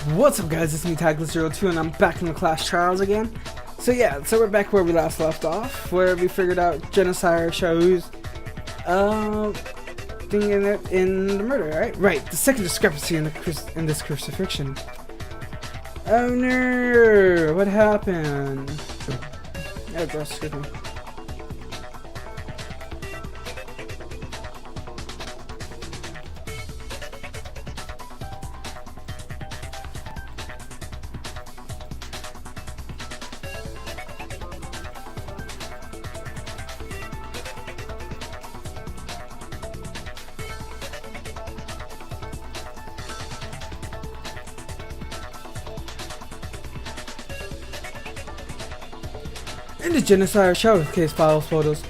What's up guys, it's me Taggless02 and I'm back in the class trials again. So yeah, so we're back where we last left off, where we figured out Genocide Shao's thing in the murder, right? Right, the second discrepancy in this crucifixion. Oh no, what happened? Oh gosh, excuse me. In the Genocide Shower case files photos,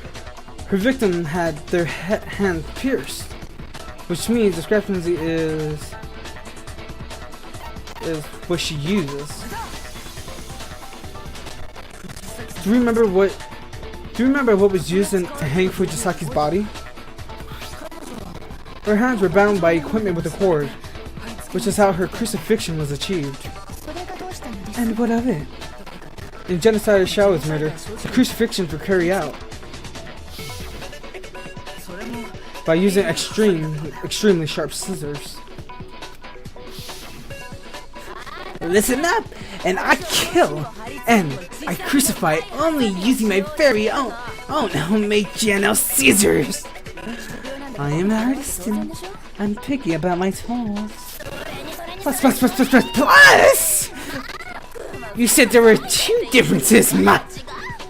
her victim had their hand pierced, which means discrepancy is what she uses. Do you remember what was used to hang Fujisaki's body? Her hands were bound by equipment with a cord, which is how her crucifixion was achieved. And what of it? In Genocide Shao's murder, the crucifixions were carried out by using extremely sharp scissors. Listen up, and I kill and I crucify only using my very own homemade Geno scissors. I am an artist and I'm picky about my tools. Plus! You said there were two differences,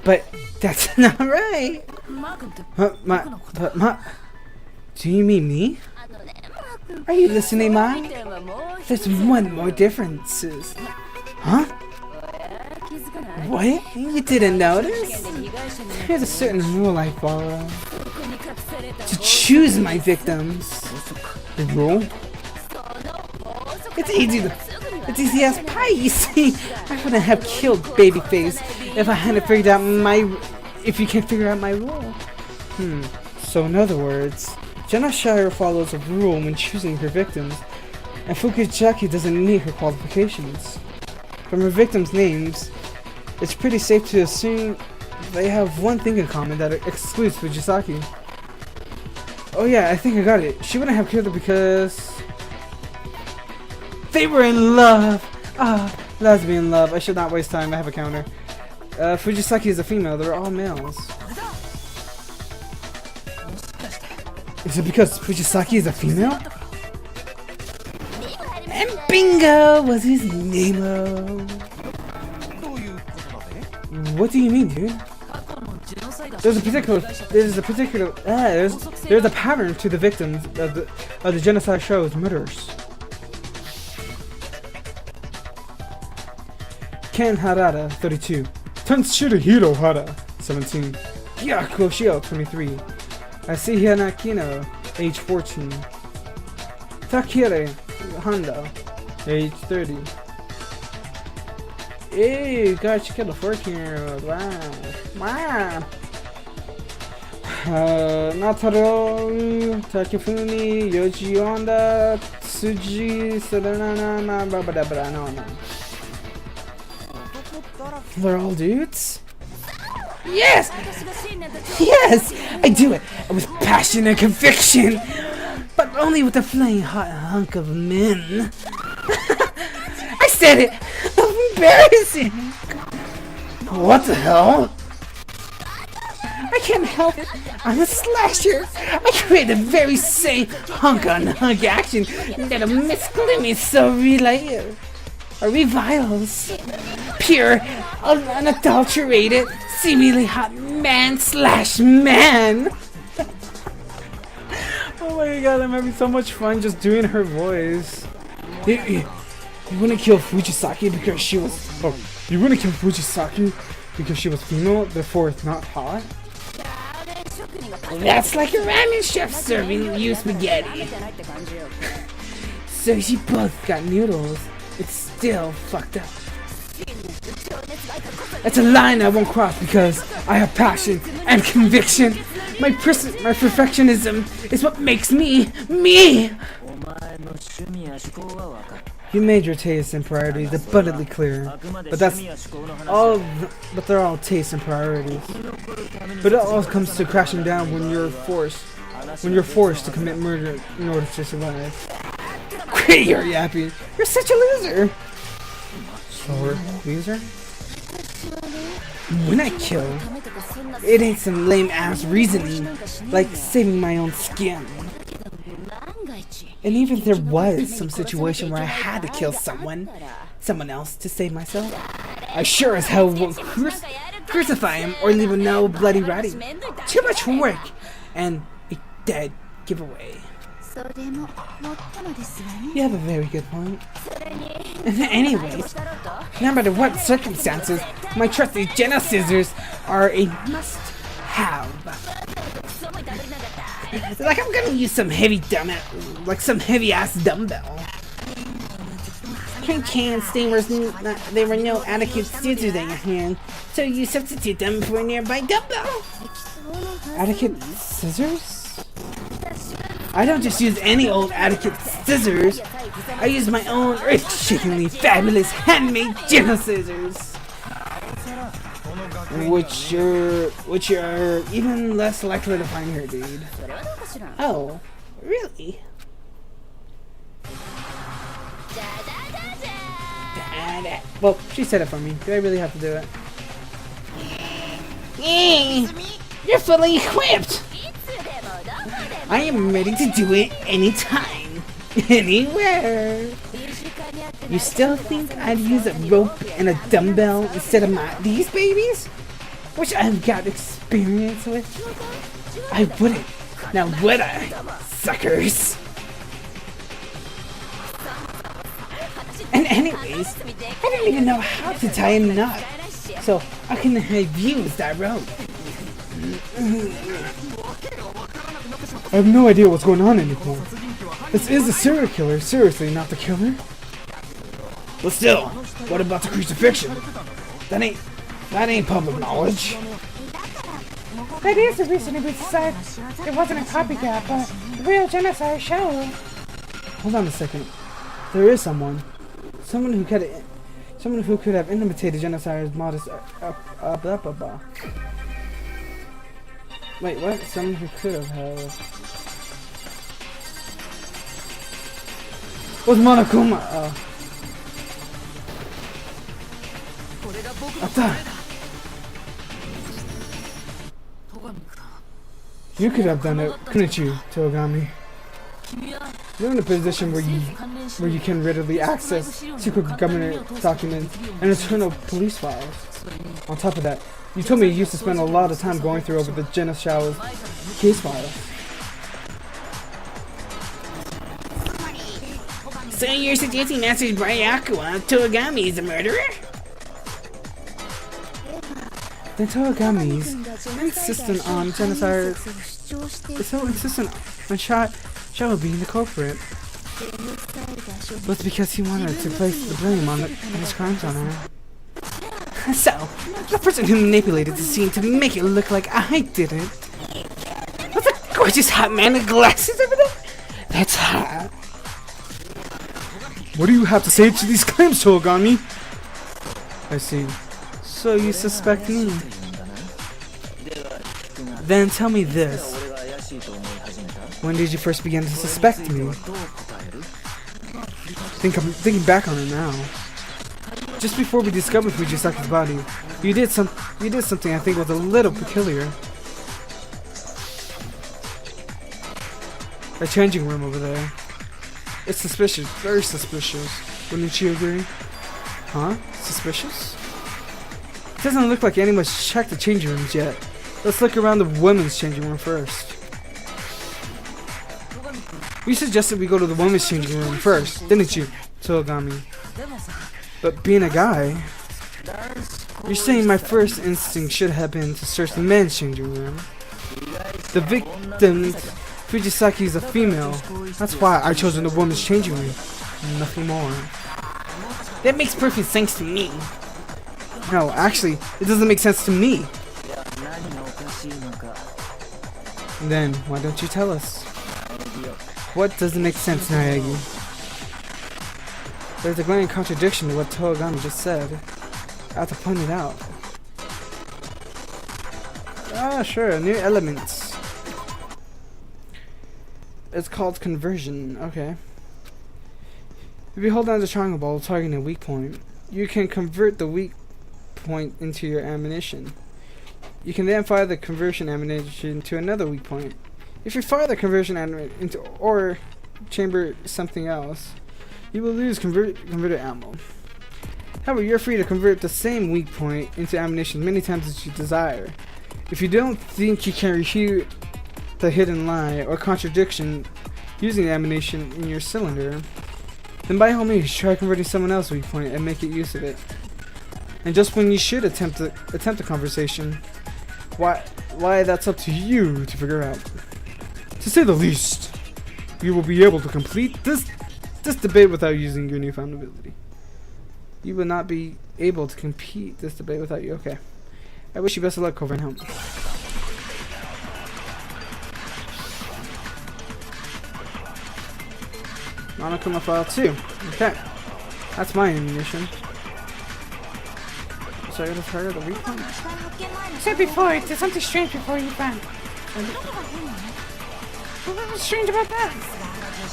but that's not right. Do you mean me? Are you listening, Ma? There's one more difference. Huh? What? You didn't notice? There's a certain rule I follow. To choose my victims. The rule? It's easy as pie, you see. I wouldn't have killed Babyface if I hadn't figured out if you can't figure out my rule. So in other words, Genocide follows a rule when choosing her victims, and Fukujaki doesn't need her qualifications. From her victims' names, it's pretty safe to assume they have one thing in common that excludes Fujisaki. Oh yeah, I think I got it. She wouldn't have killed her because they were in love! Lesbian love. I should not waste time, I have a counter. Fujisaki is a female, they're all males. Is it because Fujisaki is a female? And bingo was his name-o! What do you mean, dude? There's a pattern to the victims of the Genocide Show's murders. Ken Harada, 32. Tanshiro Hara, 17. Gyako Shio, 23. Asiya Nakino, age 14. Takire Honda, age 30. Hey, you guys killed a 14-year-old. Wow. Nataro, Takifumi, Yoji Honda, Tsuji, Sadanana, no. They're all dudes? Yes! Yes! I do it with passion and conviction! But only with a flaming hot hunk of men. I said it! Embarrassing! What the hell? I can't help it. I'm a slasher. I create the very same hunk-on-hunk action that a Miss Glimmy so reviles. Pure, unadulterated, seemingly hot man/man. Oh my god, I'm having so much fun just doing her voice. You wouldn't kill Fujisaki because she was... Oh, you wouldn't kill Fujisaki because she was female, therefore it's not hot? That's like a ramen chef serving you spaghetti. So you both got noodles. It's still fucked up. It's a line I won't cross because I have passion and conviction. My perfectionism is what makes me, me! You made your tastes and priorities abundantly clear, but but they're all tastes and priorities. But it all comes to crashing down when you're forced to commit murder in order to survive. Quit your yapping! You're such a loser! Sore loser? When I kill, it ain't some lame ass reasoning like saving my own skin. And even if there was some situation where I had to kill someone else to save myself, I sure as hell won't crucify him or leave him no bloody ratty. Too much work and a dead giveaway. You have a very good point. Anyways, no matter what circumstances, my trusty Jenna scissors are a must-have. Like I'm gonna use some heavy ass dumbbell. Can't there were no adequate scissors in your hand, so you substitute them for a nearby dumbbell. Adequate scissors? I don't just use any old adequate scissors. I use my own earth-shakingly fabulous handmade Jenna scissors, which are even less likely to find here, dude. Oh, really? Well, she said it for me. Do I really have to do it? You're fully equipped! I am ready to do it anytime, anywhere. You still think I'd use a rope and a dumbbell instead of these babies? Which I've got experience with? I wouldn't. Now would I, suckers? And anyways, I don't even know how to tie a knot, so how can I use that rope? I have no idea what's going on anymore. This is a serial killer, seriously, not the killer. But still, what about the crucifixion? That ain't public knowledge. That is the reason it was said it wasn't a copycat, but the real genocide show. Hold on a second. There is someone who could have imitated genocide's modest blah blah blah. Wait, what? Someone who could have was Monokuma. You could have done it, couldn't you, Togami? You're in a position where you can readily access secret government documents and internal police files. On top of that, you told me you used to spend a lot of time going through over the Genoshawa's case files. So you're suggesting Master Byakuya Togami is a murderer? The Togamis insistent on genocide. It's so insistent on Shadow being the culprit. But it's because he wanted to place the blame on his crimes on her. So, the person who manipulated the scene to make it look like I did it. What's a gorgeous hot man with glasses over there? That's hot. What do you have to say to these claims, Togami? I see. So you suspect me? Then tell me this. When did you first begin to suspect me? I'm thinking back on it now. Just before we discovered Fujisaki's body, you did something I think was a little peculiar. That changing room over there. It's suspicious, very suspicious. Wouldn't you agree? Huh? Suspicious? It doesn't look like anyone's checked the changing rooms yet. Let's look around the women's changing room first. You suggested we go to the women's changing room first, didn't you, Togami? But being a guy, you're saying my first instinct should have been to search the men's changing room. The victim, Fujisaki, is a female. That's why I chose the women's changing room. Nothing more. That makes perfect sense to me. No, actually, it doesn't make sense to me. Then, why don't you tell us? What doesn't make sense, Naegi? There's a glaring contradiction to what Togami just said. I have to point it out. Ah, sure, new elements. It's called conversion, okay. If you hold down the triangle ball targeting a weak point, you can convert the weak point into your ammunition. You can then fire the conversion ammunition to another weak point. If you fire the conversion ammunition into or chamber something else, you will lose converted ammo. However, you're free to convert the same weak point into ammunition many times as you desire. If you don't think you can refute the hidden lie or contradiction using the ammunition in your cylinder, then by all means try converting someone else's weak point and make use of it. And just when you should attempt a conversation, why that's up to you to figure out. To say the least, you will be able to complete this debate without using your newfound ability. You will not be able to compete this debate without you. Okay. I wish you best of luck, Covert Helm. Monokuma file 2. Okay. That's my ammunition. So I gotta target the weak point? I said before, there's something strange before you found. What's strange about that?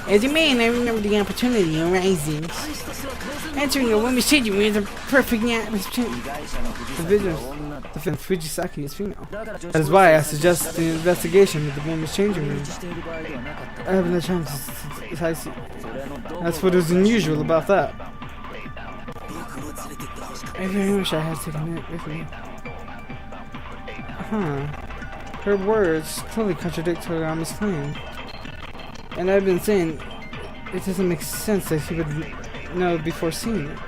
As a man, I remember the opportunity arising. Entering a women's changing room is a perfect opportunity. The film Fujisaki is female. That is why I suggest the investigation of the women's changing room. I haven't had a chance to see. That's what is unusual about that. I very wish I had taken it with me. Her words clearly contradict Togami's claim. And I've been saying it doesn't make sense that he would know before seeing it.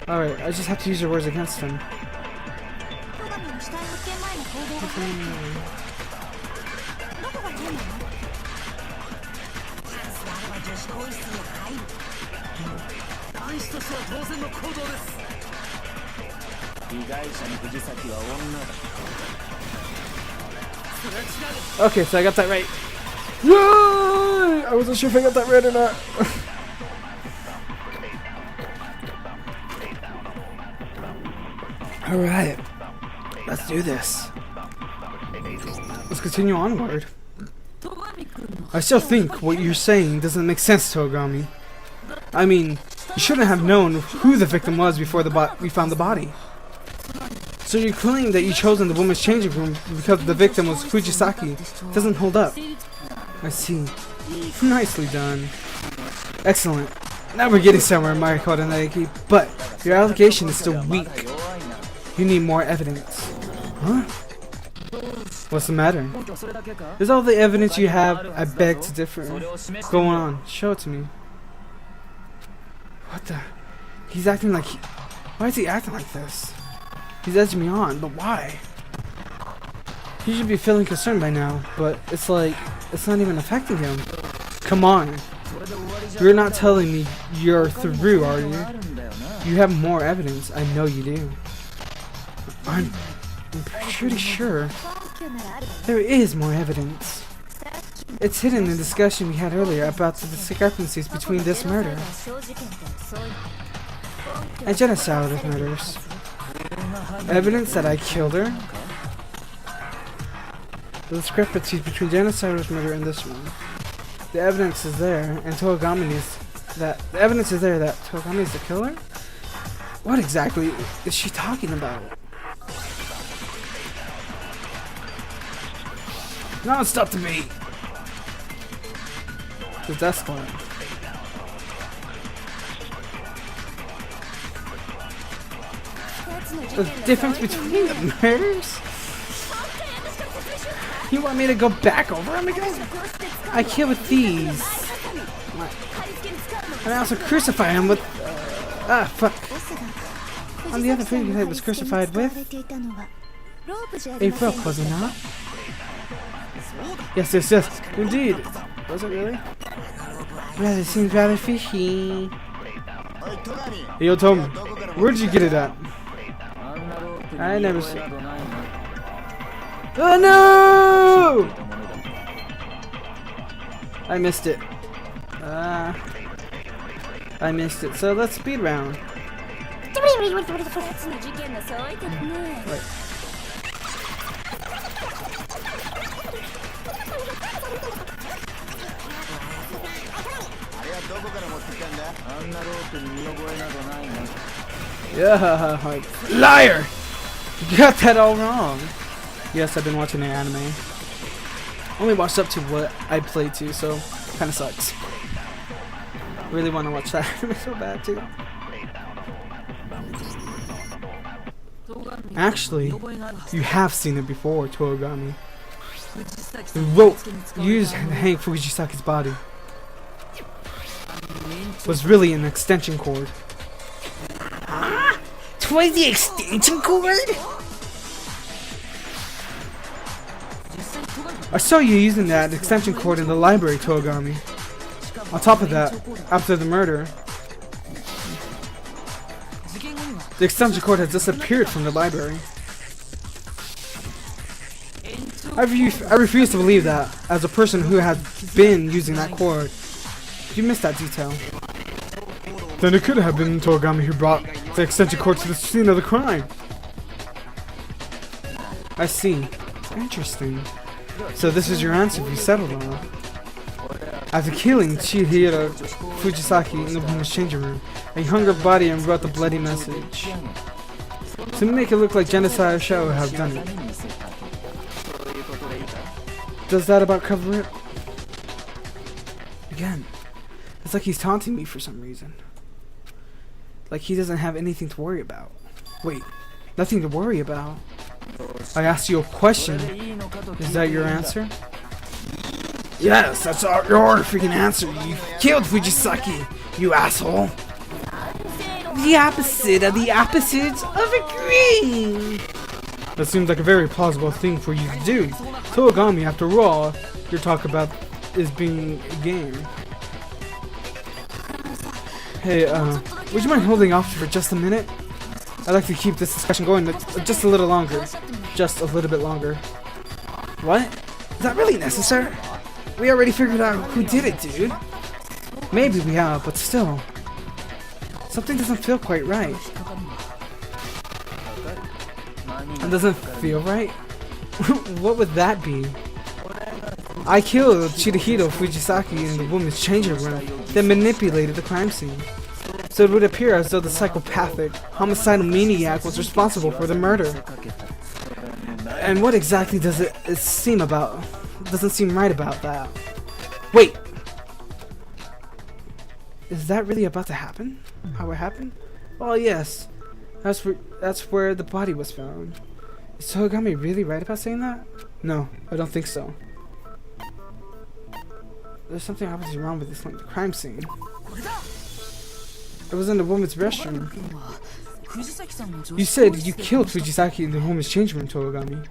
Alright, I just have to use your words against him. Okay, so I got that right. Yay! I wasn't sure if I got that right or not. Alright, let's do this. Let's continue onward. I still think what you're saying doesn't make sense, Togami. I mean, you shouldn't have known who the victim was before we found the body. So you claim that you chose in the woman's changing room because the victim was Fujisaki doesn't hold up. I see. Nicely done. Excellent. Now we're getting somewhere, Mariko and Naiki, but your allegation is still weak. You need more evidence. Huh? What's the matter? Is all the evidence you have? I beg to differ. Go on, show it to me. What the? He's acting like... Why is he acting like this? He's edging me on, but why? He should be feeling concerned by now, but it's like... It's not even affecting him. Come on. You're not telling me you're through, are you? You have more evidence. I know you do. I'm pretty sure there is more evidence. It's hidden in the discussion we had earlier about the discrepancies between this murder and genocide murders. Evidence that I killed her? The discrepancies between genocide murder and this one. The evidence is there, and Togami is that the evidence is there that Togami is the killer? What exactly is she talking about? Non-stop debate. The desk line. The difference between the murders? You want me to go back over them again? I kill with these. And I also crucify him with... fuck. On the other thing that was crucified with... a rope, was it not? Yes, yes, yes. Indeed. Was it really? Well, it seems rather fishy. Hey, yo, Tom. Where'd you get it at? I never saw... Oh no! I missed it. I missed it, so let's speed round. Wait. Yeah, liar! You got that all wrong. Yes, I've been watching the anime. Only watched up to what I played to, so kind of sucks. Really want to watch that anime so bad too. Actually, you have seen it before, Toragami. The rope used to hang Fujisaki's body was really an extension cord. Twas the extension cord? I saw you using that extension cord in the library, Toragami. On top of that, after the murder, the extension cord has disappeared from the library. I refuse to believe that, as a person who has been using that cord. You missed that detail. Then it could have been Toragami who brought the extension cord to the scene of the crime. I see. Interesting. So this is your answer you settled on. After killing Chihiro Fujisaki in the woman's changing room, he hung her body and wrote the bloody message. To make it look like genocide Shao would have done it. Does that about cover it? Again, it's like he's taunting me for some reason. Like he doesn't have anything to worry about. Wait, nothing to worry about? I asked you a question. Is that your answer? Yes, that's your freaking answer. You killed Fujisaki, you asshole. The opposite of the opposites of agreeing. That seems like a very plausible thing for you to do. Toragami, after all, your talk about is being a game. Hey, would you mind holding off for just a minute? I'd like to keep this discussion going just a little longer. Just a little bit longer. What? Is that really necessary? We already figured out who did it, dude. Maybe we have, but still. Something doesn't feel quite right. It doesn't feel right? What would that be? I killed Chihiro Fujisaki in the woman's changing room, then manipulated the crime scene. So it would appear as though the psychopathic, homicidal maniac was responsible for the murder. And what exactly does it seem about? Doesn't seem right about that. Wait! Is that really about to happen? How it happened? Well, yes. That's where the body was found. Is Toragami really right about saying that? No, I don't think so. There's something obviously wrong with this crime scene. It was in the woman's restroom. You said you killed Fujisaki in the woman's changing room, Toragami.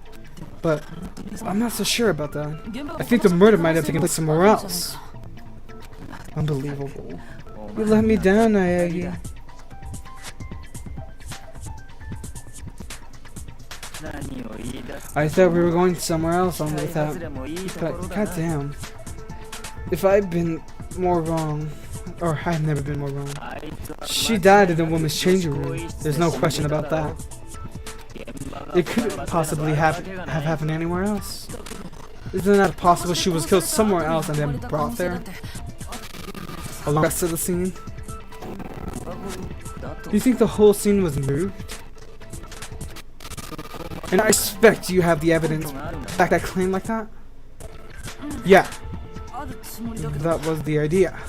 But I'm not so sure about that. I think the murder might have taken place somewhere else. Unbelievable. You let me down, Naegi. I thought we were going somewhere else on with that. But goddamn. If I've been more wrong, or I've never been more wrong. She died in the woman's changing room. There's no question about that. It couldn't possibly have happened anywhere else. Isn't that possible she was killed somewhere else and then brought there? Along the rest of the scene? Do you think the whole scene was moved? And I expect you have the evidence to back that claim like that? Yeah. That was the idea.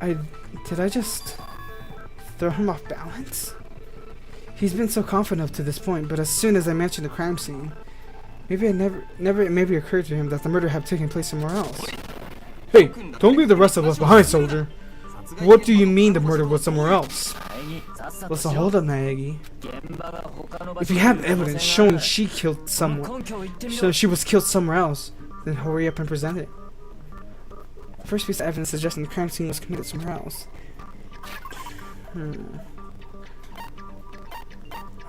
Did I just throw him off balance? He's been so confident up to this point, but as soon as I mentioned the crime scene, maybe it maybe occurred to him that the murder had taken place somewhere else. Hey, don't leave the rest of us behind, soldier. What do you mean the murder was somewhere else? Well, so hold up, Naegi. If you have evidence showing she killed someone, so she was killed somewhere else, then hurry up and present it. The first piece of evidence suggesting the crime scene was committed somewhere else.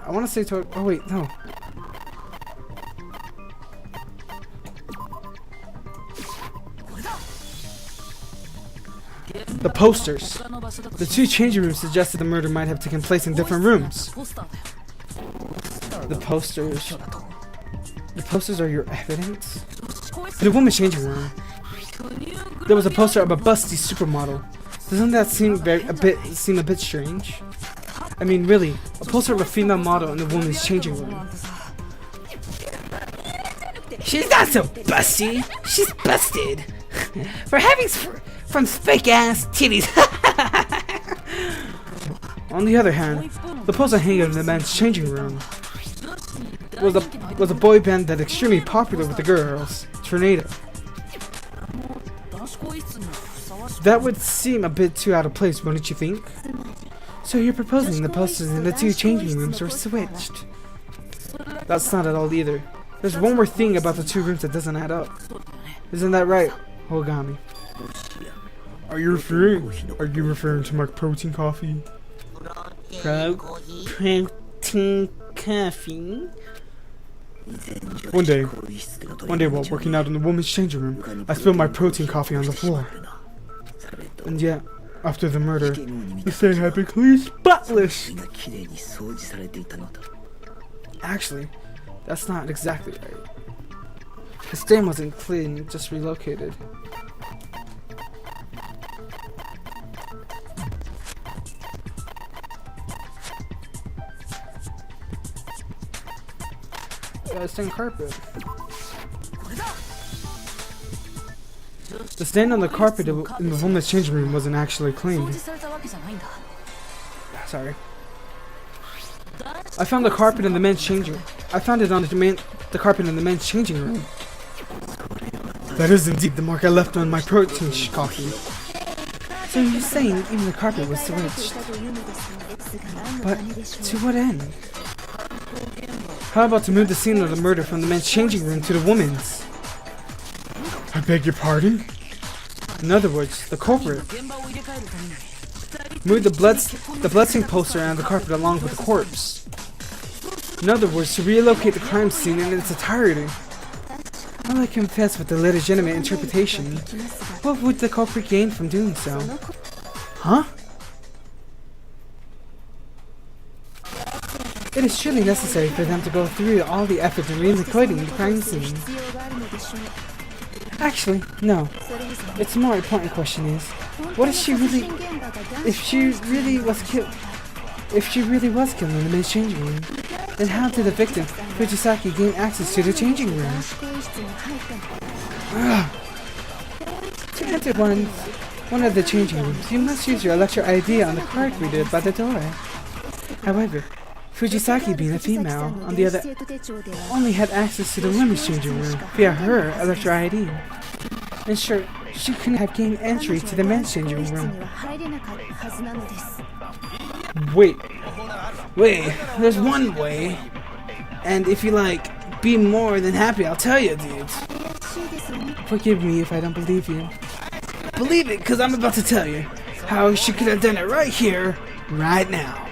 I want to say to. Oh wait, no. The posters. The two changing rooms suggested the murder might have taken place in different rooms. The posters. The posters are your evidence? For the woman's changing room, there was a poster of a busty supermodel. Doesn't that seem a bit strange? I mean, really, a poster of a female model in the woman's changing room. She's not so busty. She's busted for having from fake ass titties. On the other hand, the poster hanging in the men's changing room was a boy band that's extremely popular with the girls, Tornado. That would seem a bit too out of place, wouldn't you think? So you're proposing the posters in the two changing rooms were switched? That's not at all either. There's one more thing about the two rooms that doesn't add up. Isn't that right, Hogami? Are you referring to my protein coffee? Protein coffee? One day while working out in the woman's changing room, I spilled my protein coffee on the floor. And yet, after the murder, the stain had been clean spotless. Actually, that's not exactly right. The stain wasn't clean, just relocated. Stained carpet. The stain on the carpet in the woman's changing room wasn't actually cleaned. Sorry. I found the carpet in the men's changing room. I found it on the carpet in the men's changing room. That is indeed the mark I left on my protein coffee. So you're saying even the carpet was switched? But to what end? How about to move the scene of the murder from the men's changing room to the woman's? I beg your pardon? In other words, the culprit moved the bloodstained poster and the carpet along with the corpse. In other words, to relocate the crime scene in its entirety. Well, I confess with the legitimate interpretation. What would the culprit gain from doing so? Huh? It is surely necessary for them to go through all the effort in relocating the crime scene. Actually, no. Its more important question is, what if she really was killed in the men's changing room, then how did the victim, Fujisaki, gain access to the changing room? To enter one of the changing rooms, you must use your electro ID on the card reader by the door. However, Fujisaki, being a female, on the other, only had access to the women's changing room via her electro ID. And sure, she couldn't have gained entry to the men's changing room. Wait, there's one way. And if you be more than happy, I'll tell you, dude. Forgive me if I don't believe you. Believe it, because I'm about to tell you how she could have done it right here, right now.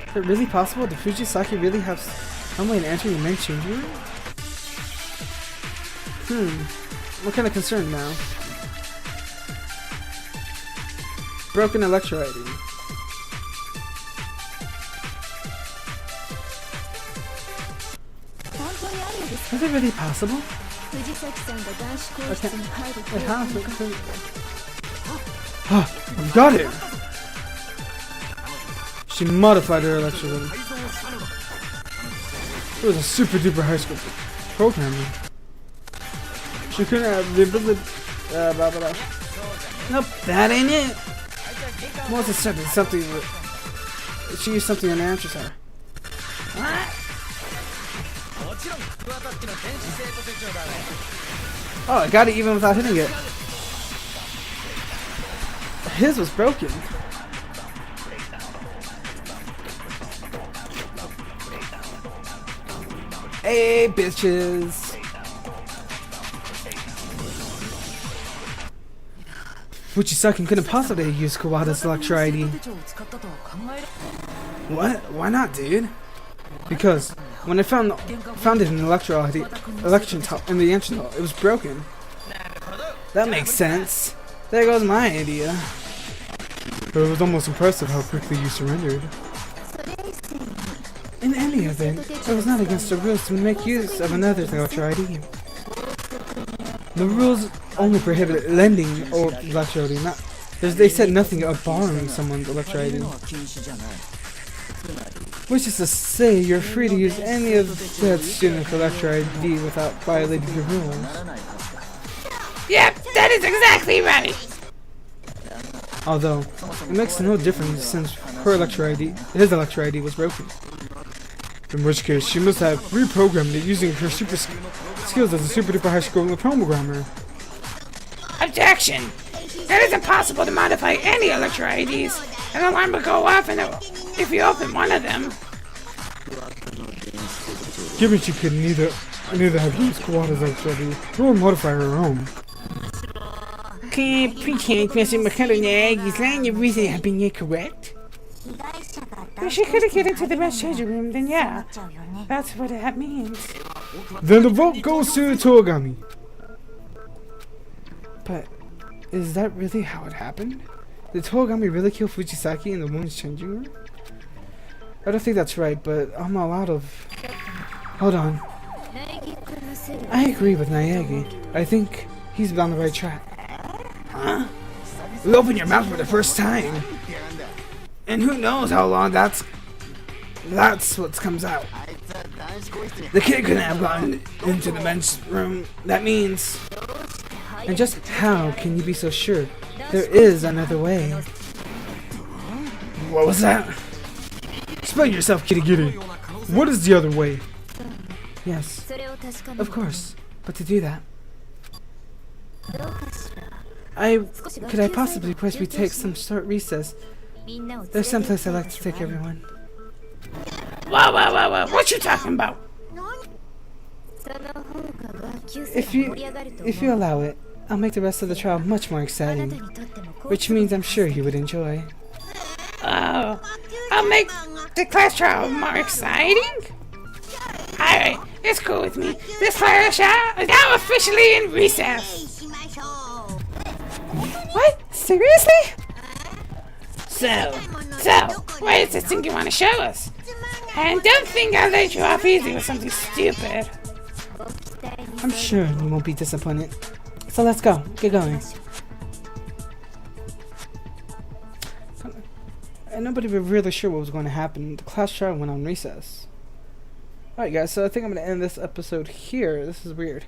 Is it really possible? Did Fujisaki really have some way to enter the men's changing room? We're kind of concerned now. Broken electro ID. Is it really possible? I've got it! She modified her electro ID. It was a super duper high school programming. She couldn't have revisited blah blah blah. Nope, that ain't it. Must have said something. She used something in the answer center. Oh, I got it even without hitting it. His was broken. Hey, bitches. Fujisaki couldn't possibly use Kawada's electro ID. What? Why not, dude? Because when I found it in the electro ID, in the engine, it was broken. That makes sense. There goes my idea. But it was almost impressive how quickly you surrendered. In any event, it was not against the rules to make use of another's Electro ID. The rules only prohibit lending or Electro ID, not. They said nothing about borrowing someone's Electro ID. Which is to say, you're free to use any of that student's Electro ID without violating the rules. Yep, that is exactly right. Although, it makes no difference since his Electro ID was broken. In which case, she must have reprogrammed it using her super skills as a super duper high school programmer. Objection! It is impossible to modify any Electro IDs. An alarm will go off if you open one of them. Given she could neither have used Kawada's Electro ID nor modify her own. Can you appreciate Mr. McConaughey's line of reasoning have been incorrect? If she couldn't get into the best treasure room, then yeah. That's what that means. Then the vote goes to Togami. But, is that really how it happened? Did Togami really kill Fujisaki in the women's changing room? I don't think that's right, but I'm all out of... Hold on. I agree with Naegi. I think he's on the right track. Huh? You open your mouth for the first time. And who knows how long that's what comes out. The kid couldn't have gone into the men's room. That means... And just how can you be so sure? There is another way. What was that? Explain yourself, kitty kitty. What is the other way? Yes, of course. But to do that... Could I possibly request we take some short recess? There's someplace I'd like to take everyone. Whoa, what you talking about? If you allow it, I'll make the rest of the trial much more exciting. Which means I'm sure you would enjoy. Oh, I'll make the class trial more exciting? Alright, it's cool with me. This class trial is now officially in recess. What? Seriously? So, what is this thing you want to show us? And don't think I'll let you off easy with something stupid. I'm sure you won't be disappointed. So let's go. Get going. And nobody was really sure what was going to happen. The class trial went on recess. Alright guys, so I think I'm going to end this episode here. This is weird.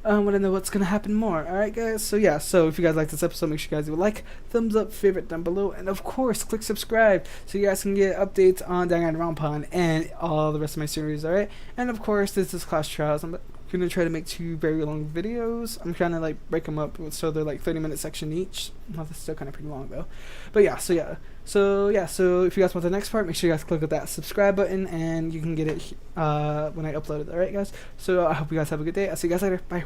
I want to know what's going to happen more. Alright guys, so yeah, so if you guys like this episode, make sure you guys do a like, thumbs up, favorite down below, and of course, click subscribe so you guys can get updates on Danganronpa and all the rest of my series, alright? And of course, this is Class Trials. I'm going to try to make 2 very long videos. I'm trying to like break them up so they're like 30-minute section each. Well, that's still kind of pretty long though. But yeah, so if you guys want the next part, make sure you guys click that subscribe button and you can get it when I upload it. Alright guys, so I hope you guys have a good day. I'll see you guys later. Bye.